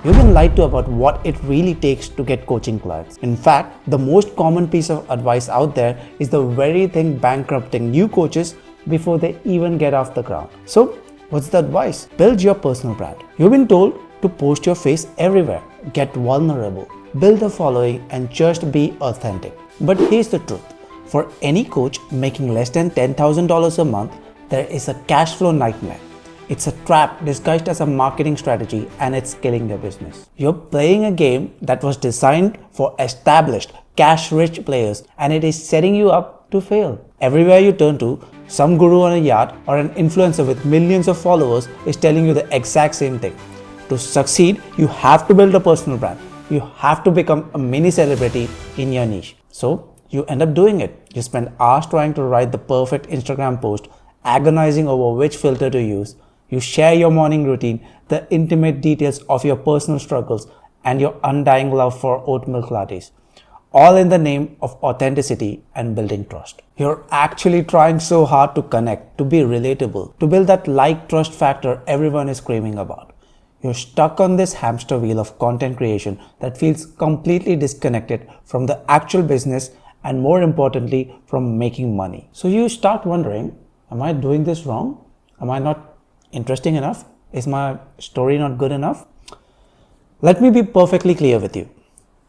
You've been lied to about what it really takes to get coaching clients. In fact, the most common piece of advice out there is the very thing bankrupting new coaches before they even get off the ground. So, what's the advice? Build your personal brand. You've been told to post your face everywhere, get vulnerable, build a following, and just be authentic. But here's the truth. For any coach making less than $10,000 a month, there is a cash flow nightmare. It's a trap disguised as a marketing strategy, and it's killing their business. You're playing a game that was designed for established, cash-rich players, and it is setting you up to fail. Everywhere you turn to, some guru on a yacht or an influencer with millions of followers is telling you the exact same thing. To succeed, you have to build a personal brand. You have to become a mini celebrity in your niche. So, you end up doing it. You spend hours trying to write the perfect Instagram post, agonizing over which filter to use. You share your morning routine, the intimate details of your personal struggles, and your undying love for oat milk lattes, all in the name of authenticity and building trust. You're actually trying so hard to connect, to be relatable, to build that like-trust factor everyone is screaming about. You're stuck on this hamster wheel of content creation that feels completely disconnected from the actual business and, more importantly, from making money. So you start wondering, am I doing this wrong? Am I not interesting enough? Is my story not good enough? Let me be perfectly clear with you.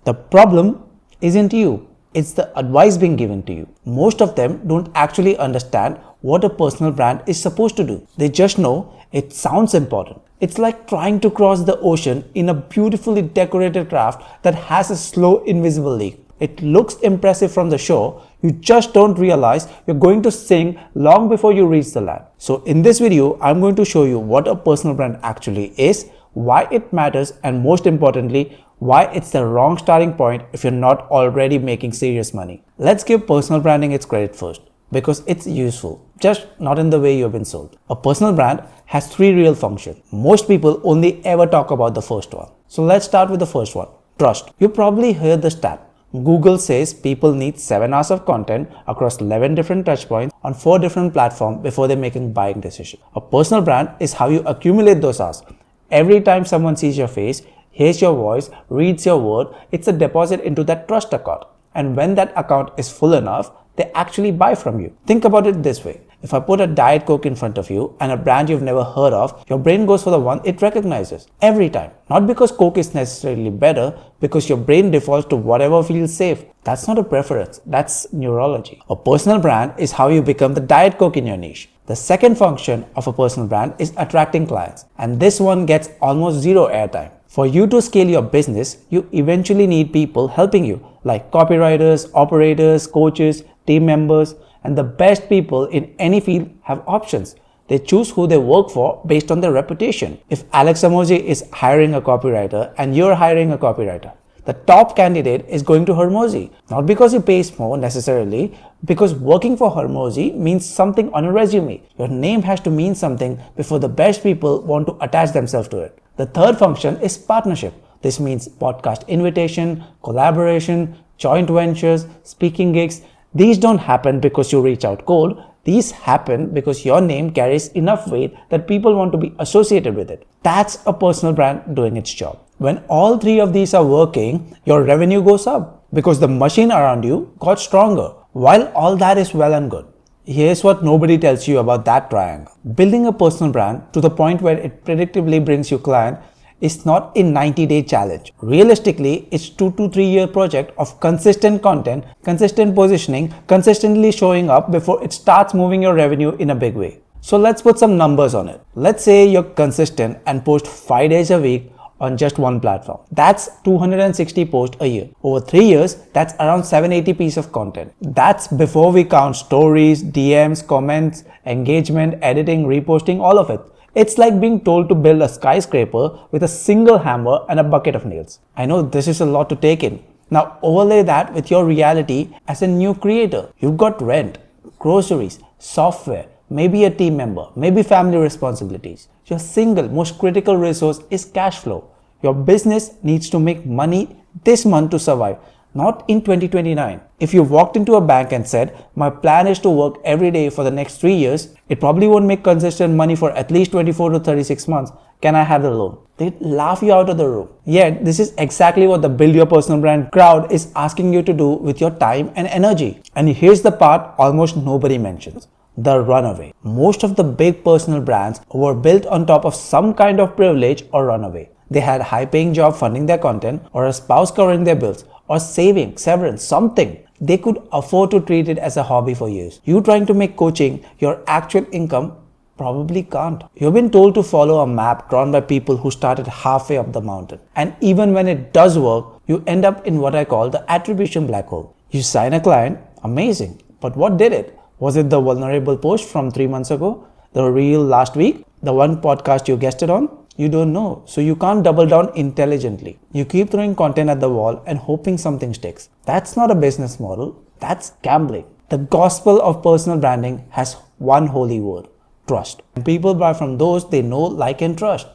The problem isn't you. It's the advice being given to you. Most of them don't actually understand what a personal brand is supposed to do. They just know it sounds important. It's like trying to cross the ocean in a beautifully decorated craft that has a slow, invisible leak. It looks impressive from the shore, you just don't realize you're going to sink long before you reach the land. So in this video, I'm going to show you what a personal brand actually is, why it matters, and most importantly, why it's the wrong starting point if you're not already making serious money. Let's give personal branding its credit first, because it's useful, just not in the way you've been sold. A personal brand has three real functions. Most people only ever talk about the first one. So let's start with the first one, trust. You probably heard the stat. Google says people need 7 hours of content across 11 different touchpoints on 4 different platforms before they make a buying decision. A personal brand is how you accumulate those hours. Every time someone sees your face, hears your voice, reads your word, it's a deposit into that trust account. And when that account is full enough, they actually buy from you. Think about it this way. If I put a Diet Coke in front of you and a brand you've never heard of, your brain goes for the one it recognizes. Every time. Not because Coke is necessarily better, because your brain defaults to whatever feels safe. That's not a preference. That's neurology. A personal brand is how you become the Diet Coke in your niche. The second function of a personal brand is attracting clients. And this one gets almost zero airtime. For you to scale your business, you eventually need people helping you, like copywriters, operators, coaches, team members, and the best people in any field have options. They choose who they work for based on their reputation. If Alex Amoji is hiring a copywriter and you're hiring a copywriter, the top candidate is going to Hormozi. Not because he pays more necessarily, because working for Hormozi means something on a resume. Your name has to mean something before the best people want to attach themselves to it. The third function is partnership. This means podcast invitation, collaboration, joint ventures, speaking gigs. These don't happen because you reach out cold. These happen because your name carries enough weight that people want to be associated with it. That's a personal brand doing its job. When all three of these are working, your revenue goes up because the machine around you got stronger. While all that is well and good, here's what nobody tells you about that triangle. Building a personal brand to the point where it predictably brings you clients is not a 90-day challenge. Realistically, it's 2 to 3 year project of consistent content, consistent positioning, consistently showing up before it starts moving your revenue in a big way. So let's put some numbers on it. Let's say you're consistent and post 5 days a week on just one platform. That's 260 posts a year. Over 3 years, that's around 780 pieces of content. That's before we count stories, DMs, comments, engagement, editing, reposting, all of it. It's like being told to build a skyscraper with a single hammer and a bucket of nails. I know this is a lot to take in. Now overlay that with your reality as a new creator. You've got rent, groceries, software, maybe a team member, maybe family responsibilities. Your single most critical resource is cash flow. Your business needs to make money this month to survive, not in 2029. If you walked into a bank and said, my plan is to work every day for the next 3 years, it probably won't make consistent money for at least 24 to 36 months. Can I have the loan? They'd laugh you out of the room. Yet, this is exactly what the Build Your Personal Brand crowd is asking you to do with your time and energy. And here's the part almost nobody mentions: the runaway. Most of the big personal brands were built on top of some kind of privilege or runaway. They had a high-paying job funding their content, or a spouse covering their bills, or saving, severance, something. They could afford to treat it as a hobby for years. You trying to make coaching your actual income probably can't. You've been told to follow a map drawn by people who started halfway up the mountain. And even when it does work, you end up in what I call the attribution black hole. You sign a client, amazing. But what did it? Was it the vulnerable post from 3 months ago? The reel last week? The one podcast you guested on? You don't know, so you can't double down intelligently. You keep throwing content at the wall and hoping something sticks. That's not a business model, that's gambling. The gospel of personal branding has one holy word: trust. And people buy from those they know, like, and trust.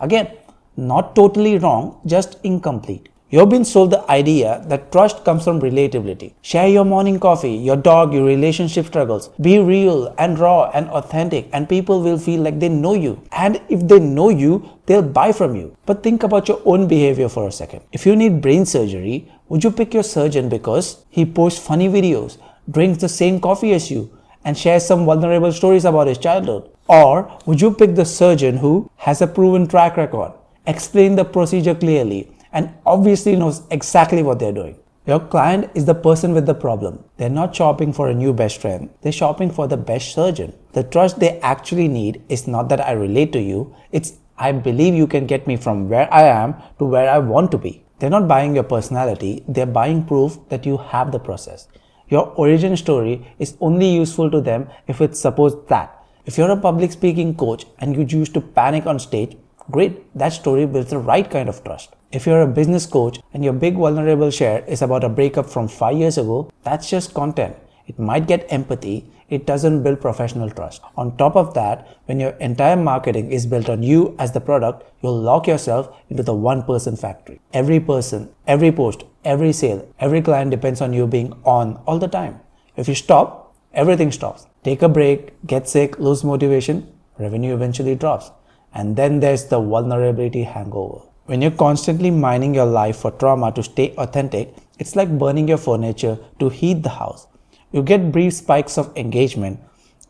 Again, not totally wrong, just incomplete. You've been sold the idea that trust comes from relatability. Share your morning coffee, your dog, your relationship struggles. Be real and raw and authentic, and people will feel like they know you. And if they know you, they'll buy from you. But think about your own behavior for a second. If you need brain surgery, would you pick your surgeon because he posts funny videos, drinks the same coffee as you, and shares some vulnerable stories about his childhood? Or would you pick the surgeon who has a proven track record, explain the procedure clearly, and obviously knows exactly what they're doing? Your client is the person with the problem. They're not shopping for a new best friend. They're shopping for the best surgeon. The trust they actually need is not that I relate to you. It's I believe you can get me from where I am to where I want to be. They're not buying your personality. They're buying proof that you have the process. Your origin story is only useful to them if it supports that. If you're a public speaking coach and you choose to panic on stage, great, that story builds the right kind of trust. If you're a business coach and your big vulnerable share is about a breakup from 5 years ago, that's just content. It might get empathy, it doesn't build professional trust. On top of that, when your entire marketing is built on you as the product, you'll lock yourself into the one-person factory. Every person, every post, every sale, every client depends on you being on all the time. If you stop, everything stops. Take a break, get sick, lose motivation, revenue eventually drops. And then there's the vulnerability hangover. When you're constantly mining your life for trauma to stay authentic, it's like burning your furniture to heat the house. You get brief spikes of engagement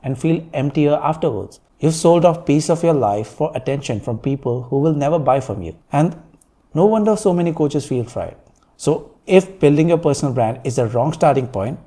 and feel emptier afterwards. You've sold off piece of your life for attention from people who will never buy from you. And no wonder so many coaches feel fried. So if building your personal brand is the wrong starting point,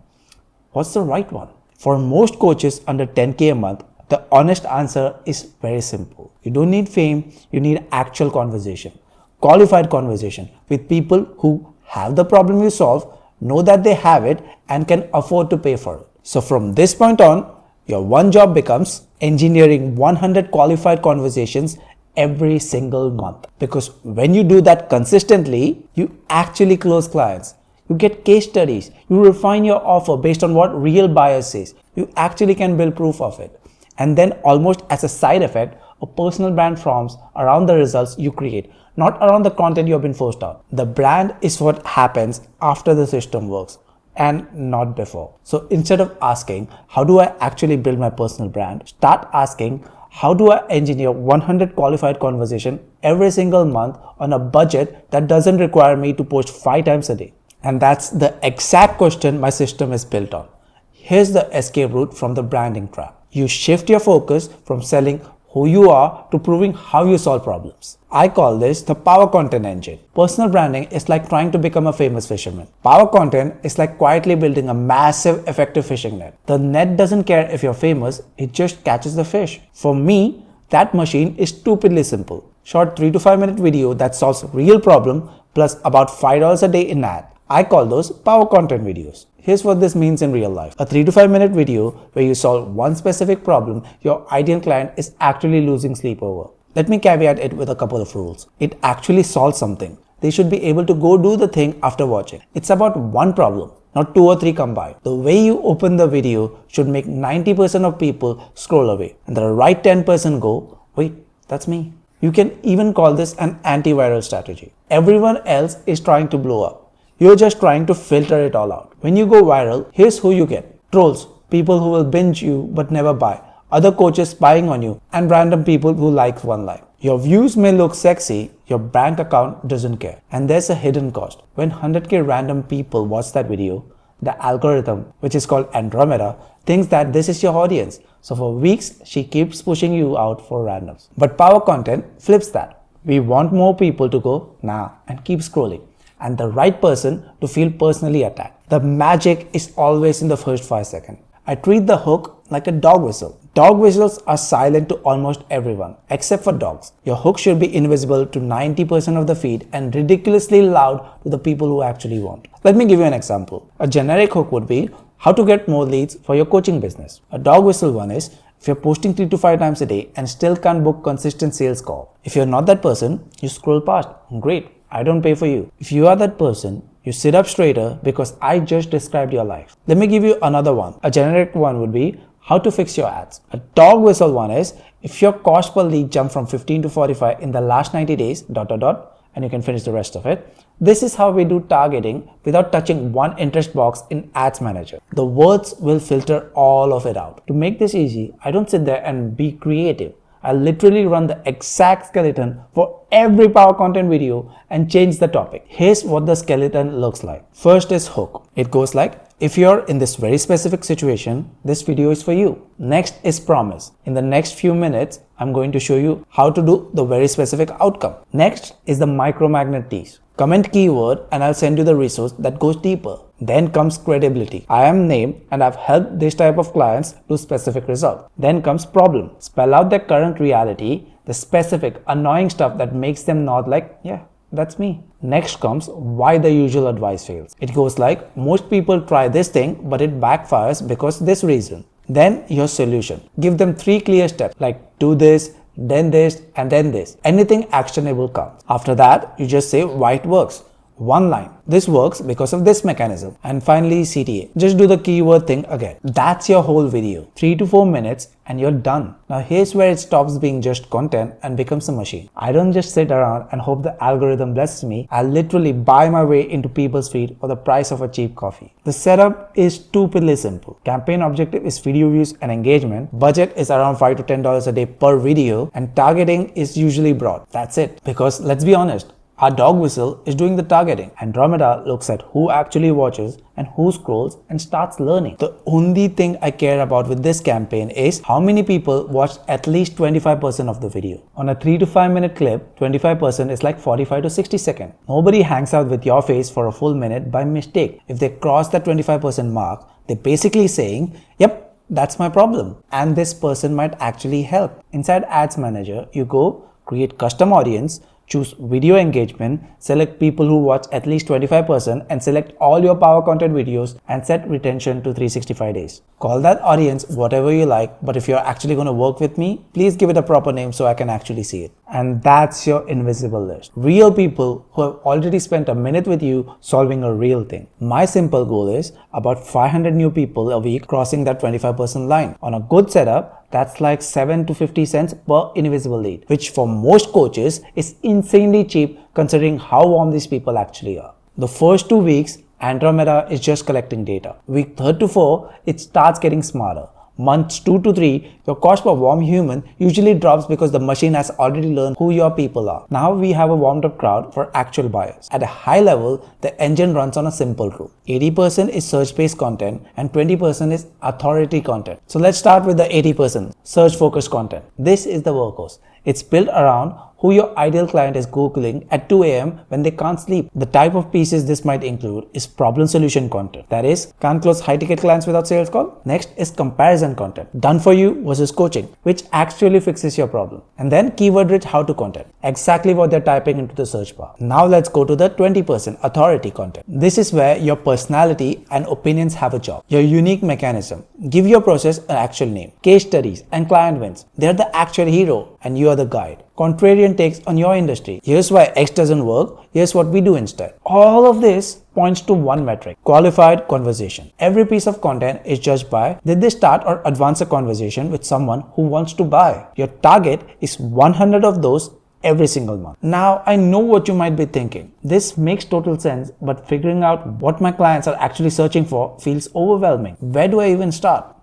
what's the right one? For most coaches under 10K a month, the honest answer is very simple. You don't need fame, you need actual conversation. Qualified conversation with people who have the problem you solve, know that they have it, and can afford to pay for it. So from this point on, your one job becomes engineering 100 qualified conversations every single month. Because when you do that consistently, you actually close clients. You get case studies. You refine your offer based on what real buyers says. You actually can build proof of it. And then almost as a side effect, a personal brand forms around the results you create, not around the content you have been forced out. The brand is what happens after the system works and not before. So instead of asking, how do I actually build my personal brand? Start asking, how do I engineer 100 qualified conversation every single month on a budget that doesn't require me to post 5 times a day? And that's the exact question my system is built on. Here's the escape route from the branding trap. You shift your focus from selling who you are to proving how you solve problems. I call this the power content engine. Personal branding is like trying to become a famous fisherman. Power content is like quietly building a massive effective fishing net. The net doesn't care if you're famous, it just catches the fish. For me, that machine is stupidly simple. Short 3 to 5 minute video that solves real problem plus about $5 a day in ad. I call those power content videos. Here's what this means in real life. A 3 to 5 minute video where you solve one specific problem your ideal client is actually losing sleep over. Let me caveat it with a couple of rules. It actually solves something. They should be able to go do the thing after watching. It's about one problem, not 2 or 3 combined. The way you open the video should make 90% of people scroll away. And the right 10% go, wait, that's me. You can even call this an antiviral strategy. Everyone else is trying to blow up. You're just trying to filter it all out. When you go viral, here's who you get. Trolls, people who will binge you but never buy. Other coaches spying on you, and random people who like one like. Your views may look sexy, your bank account doesn't care. And there's a hidden cost. When 100k random people watch that video, the algorithm, which is called Andromeda, thinks that this is your audience. So for weeks, she keeps pushing you out for randoms. But power content flips that. We want more people to go, nah, and keep scrolling. And the right person to feel personally attacked. The magic is always in the first 5 seconds. I treat the hook like a dog whistle. Dog whistles are silent to almost everyone, except for dogs. Your hook should be invisible to 90% of the feed and ridiculously loud to the people who actually want. Let me give you an example. A generic hook would be how to get more leads for your coaching business. A dog whistle one is if you're posting 3 to 5 times a day and still can't book consistent sales call. If you're not that person, you scroll past. Great, I don't pay for you. If you are that person, you sit up straighter because I just described your life. Let me give you another one. A generic one would be how to fix your ads. A dog whistle one is if your cost per lead jumped from 15 to 45 in the last 90 days, and you can finish the rest of it. This is how we do targeting without touching one interest box in Ads Manager. The words will filter all of it out. To make this easy, I don't sit there and be creative. I literally run the exact skeleton for every power content video and change the topic. Here's what the skeleton looks like. First is hook. It goes like, if you're in this very specific situation, this video is for you. Next is promise. In the next few minutes, I'm going to show you how to do the very specific outcome. Next is the micromagnet tease. Comment keyword and I'll send you the resource that goes deeper. Then comes credibility. I am named and I've helped this type of clients to specific result. Then comes problem. Spell out their current reality, the specific annoying stuff that makes them nod like, yeah, that's me. Next comes why the usual advice fails. It goes like, most people try this thing, but it backfires because this reason. Then your solution. Give them 3 clear steps like do this, then this, and then this. Anything actionable counts. After that, you just say why it works. One line. This works because of this mechanism. And finally, CTA. Just do the keyword thing again. That's your whole video. 3 to 4 minutes and you're done. Now here's where it stops being just content and becomes a machine. I don't just sit around and hope the algorithm blesses me. I literally buy my way into people's feed for the price of a cheap coffee. The setup is stupidly simple. Campaign objective is video views and engagement. Budget is around $5 to $10 a day per video. And targeting is usually broad. That's it. Because let's be honest, our dog whistle is doing the targeting. Andromeda looks at who actually watches and who scrolls and starts learning. The only thing I care about with this campaign is how many people watched at least 25% of the video. On a 3 to 5 minute clip, 25% is like 45 to 60 seconds. Nobody hangs out with your face for a full minute by mistake. If they cross that 25% mark, they're basically saying, yep, that's my problem. And this person might actually help. Inside Ads Manager, you go create custom audience, choose video engagement, select people who watch at least 25% and select all your power content videos and set retention to 365 days. Call that audience whatever you like, but if you're actually going to work with me, please give it a proper name so I can actually see it. And that's your invisible list. Real people who have already spent a minute with you solving a real thing. My simple goal is about 500 new people a week crossing that 25% line. On a good setup, that's like 7 to 50 cents per invisible lead, which for most coaches is insanely cheap considering how warm these people actually are. The first 2 weeks, Andromeda is just collecting data. Week 3 to 4, it starts getting smarter. Months 2 to 3, your cost per warm human usually drops because the machine has already learned who your people are. Now we have a warmed up crowd for actual buyers. At a high level, the engine runs on a simple rule. 80% is search-based content and 20% is authority content. So let's start with the 80%, search-focused content. This is the workhorse. It's built around who your ideal client is Googling at 2 a.m. when they can't sleep. The type of pieces this might include is problem solution content. That is, can't close high ticket clients without sales call. Next is comparison content. Done for you versus coaching, which actually fixes your problem. And then keyword rich how to content. Exactly what they're typing into the search bar. Now let's go to the 20% authority content. This is where your personality and opinions have a job. Your unique mechanism. Give your process an actual name. Case studies and client wins. They're the actual hero and you are the guide. Contrarian takes on your industry. Here's why X doesn't work. Here's what we do instead. All of this points to one metric, qualified conversation. Every piece of content is judged by, did they start or advance a conversation with someone who wants to buy? Your target is 100 of those every single month. Now, I know what you might be thinking. This makes total sense, but figuring out what my clients are actually searching for feels overwhelming. Where do I even start?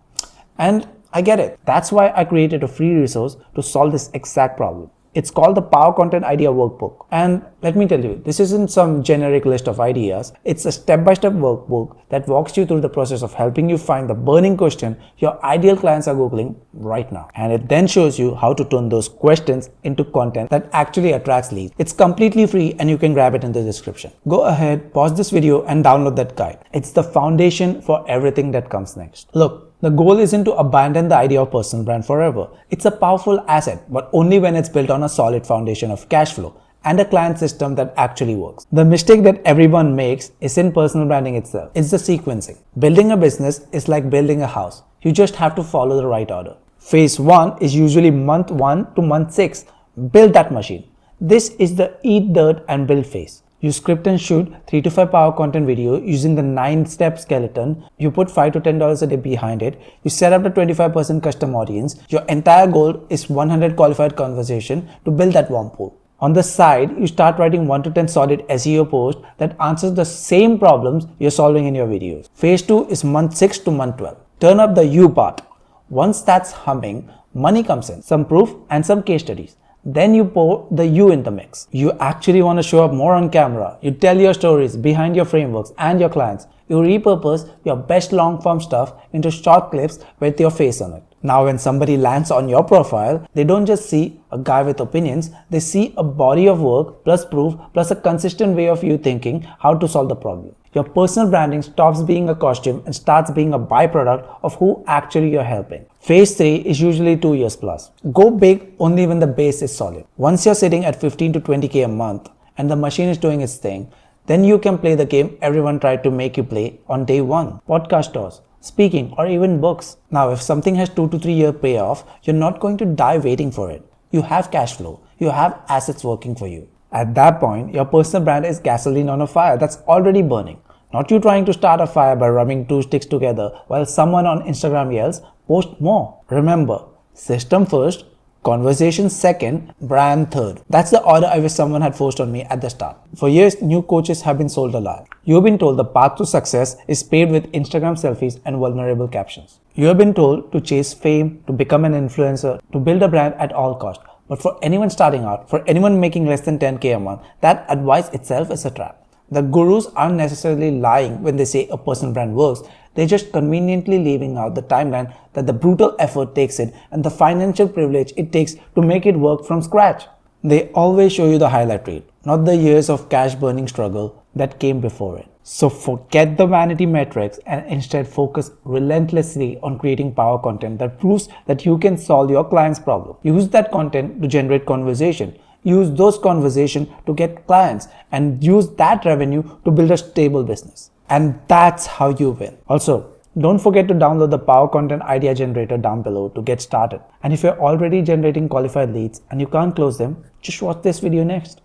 And I get it. That's why I created a free resource to solve this exact problem. It's called the Power Content Idea Workbook. And let me tell you, this isn't some generic list of ideas. It's a step-by-step workbook that walks you through the process of helping you find the burning question your ideal clients are Googling right now. And it then shows you how to turn those questions into content that actually attracts leads. It's completely free and you can grab it in the description. Go ahead, pause this video and download that guide. It's the foundation for everything that comes next. Look, the goal isn't to abandon the idea of personal brand forever. It's a powerful asset, but only when it's built on a solid foundation of cash flow and a client system that actually works. The mistake that everyone makes isn't personal branding itself. It's the sequencing. Building a business is like building a house. You just have to follow the right order. Phase 1 is usually month 1 to month 6. Build that machine. This is the eat dirt and build phase. You script and shoot 3 to 5 power content video using the 9-step skeleton. You put $5 to $10 a day behind it. You set up the 25% custom audience. Your entire goal is 100 qualified conversation to build that warm pool. On the side, you start writing 1 to 10 solid SEO posts that answers the same problems you're solving in your videos. Phase 2 is month 6 to month 12. Turn up the you part. Once that's humming, money comes in, some proof and some case studies. Then you pour the you in the mix. You actually want to show up more on camera. You tell your stories behind your frameworks and your clients. You repurpose your best long form stuff into short clips with your face on it. Now when somebody lands on your profile, they don't just see a guy with opinions, they see a body of work plus proof plus a consistent way of you thinking how to solve the problem. Your personal branding stops being a costume and starts being a byproduct of who actually you're helping. Phase 3 is usually 2 years plus. Go big only when the base is solid. Once you're sitting at 15 to 20K a month and the machine is doing its thing, then you can play the game everyone tried to make you play on day 1. Podcast tours, speaking, or even books. Now, if something has 2 to 3 year payoff, you're not going to die waiting for it. You have cash flow. You have assets working for you. At that point, your personal brand is gasoline on a fire that's already burning. Not you trying to start a fire by rubbing 2 sticks together while someone on Instagram yells, post more. Remember, system first, conversation second, brand third. That's the order I wish someone had forced on me at the start. For years, new coaches have been sold a lie. You've been told the path to success is paved with Instagram selfies and vulnerable captions. You have been told to chase fame, to become an influencer, to build a brand at all costs. But for anyone starting out, for anyone making less than 10K a month, that advice itself is a trap. The gurus aren't necessarily lying when they say a personal brand works. They're just conveniently leaving out the timeline that the brutal effort takes in and the financial privilege it takes to make it work from scratch. They always show you the highlight reel, not the years of cash burning struggle that came before it. So forget the vanity metrics and instead focus relentlessly on creating power content that proves that you can solve your client's problem. Use that content to generate conversation. Use those conversations to get clients and use that revenue to build a stable business. And that's how you win. Also, don't forget to download the Power Content Idea Generator down below to get started. And if you're already generating qualified leads and you can't close them, just watch this video next.